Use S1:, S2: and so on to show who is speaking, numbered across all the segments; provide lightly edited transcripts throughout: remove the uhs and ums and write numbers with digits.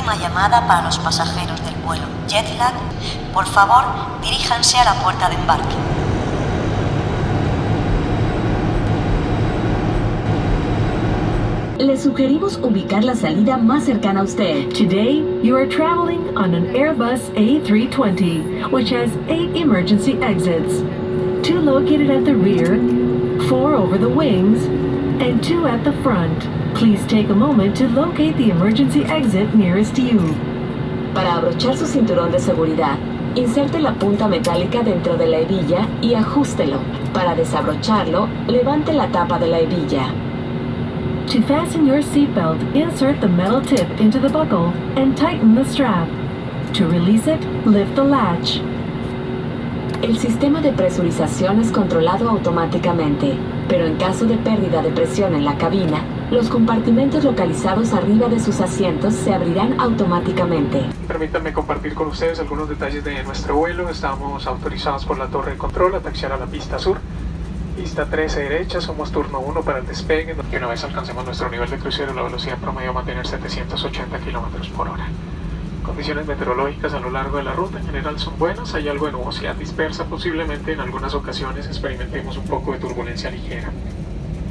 S1: última llamada para los pasajeros del vuelo Jetlag. Por favor, diríjanse a la puerta de embarque.
S2: Le sugerimos ubicar la salida más cercana a usted.
S3: Today, you are traveling on an Airbus A320, which has 8 emergency exits. 2 located at the rear, 4 over the wings, and 2 at the front. Please take a moment to locate the emergency exit nearest to you.
S2: Para abrochar su cinturón de seguridad, inserte la punta metálica dentro de la hebilla y ajústelo. Para desabrocharlo, levante la tapa de la hebilla.
S3: To fasten your seatbelt, insert the metal tip into the buckle and tighten the strap. To release it, lift the latch.
S2: El sistema de presurización es controlado automáticamente, pero en caso de pérdida de presión en la cabina, los compartimentos localizados arriba de sus asientos se abrirán automáticamente.
S4: Permítanme compartir con ustedes algunos detalles de nuestro vuelo. Estamos autorizados por la torre de control a taxiar a la pista sur. Pista 13 derecha, somos turno 1 para el despegue. Y una vez alcancemos nuestro nivel de crucero, la velocidad promedio va a mantener 780 km por hora. Condiciones meteorológicas a lo largo de la ruta en general son buenas, hay algo de nubosidad dispersa, posiblemente en algunas ocasiones experimentemos un poco de turbulencia ligera.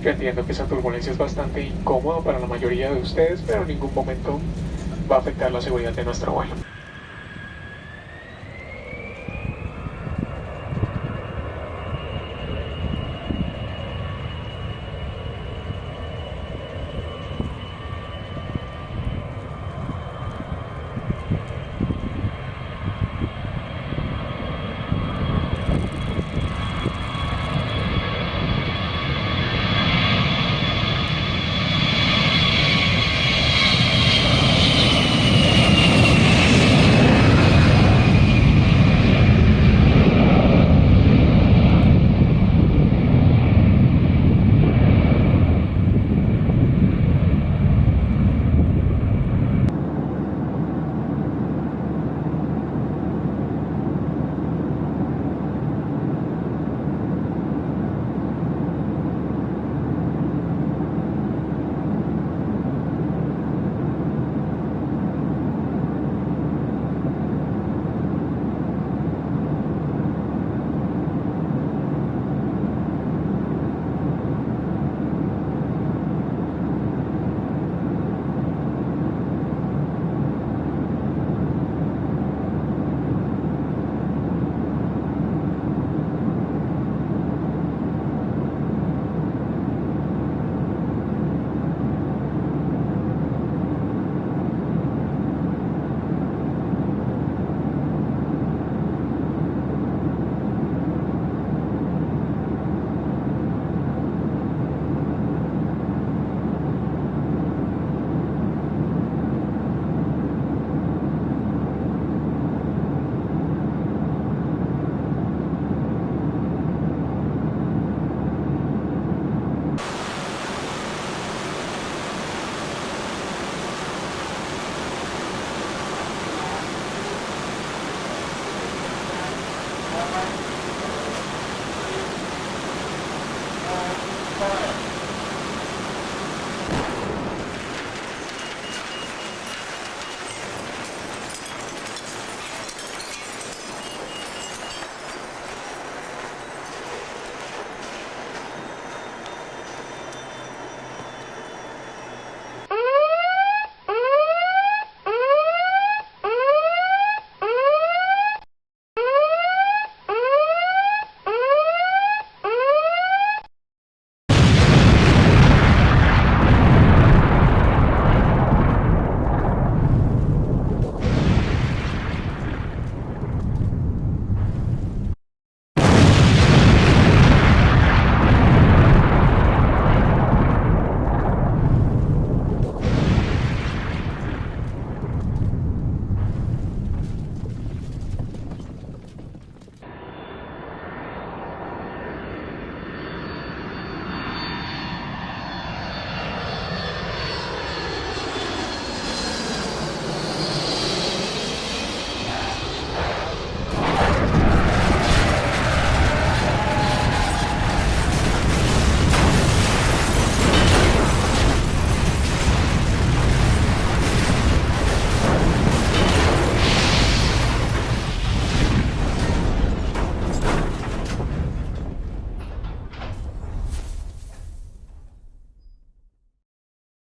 S4: Yo entiendo que esa turbulencia es bastante incómoda para la mayoría de ustedes, pero en ningún momento va a afectar la seguridad de nuestro vuelo.